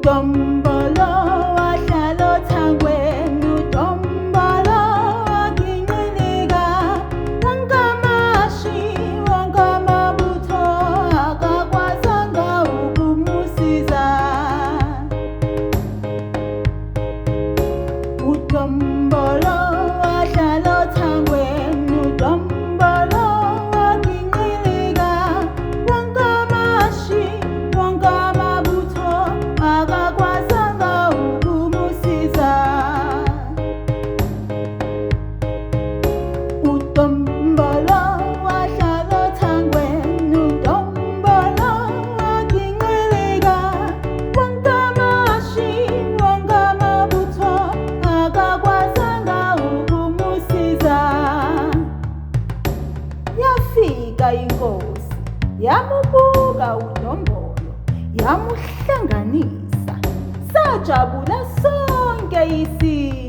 uDombolo wahlala othangweni, uDombolo waginqilika, wonke amashi, wonke amabutho akakwazanga ukumusiza. uDombolo wahlala othangweni, uDombolo waginqilika, wonke amashi, wonke amabutho akakwazanga ukumusiza. uDombolo wahlala othangweni, uDombolo waginqilika, wonke amashi, wonke amabutho akakwazanga ukumusiza. Yafika inkosi yamubuka uDombolo, yamuhlanganisa, sajabula sonke isizwe.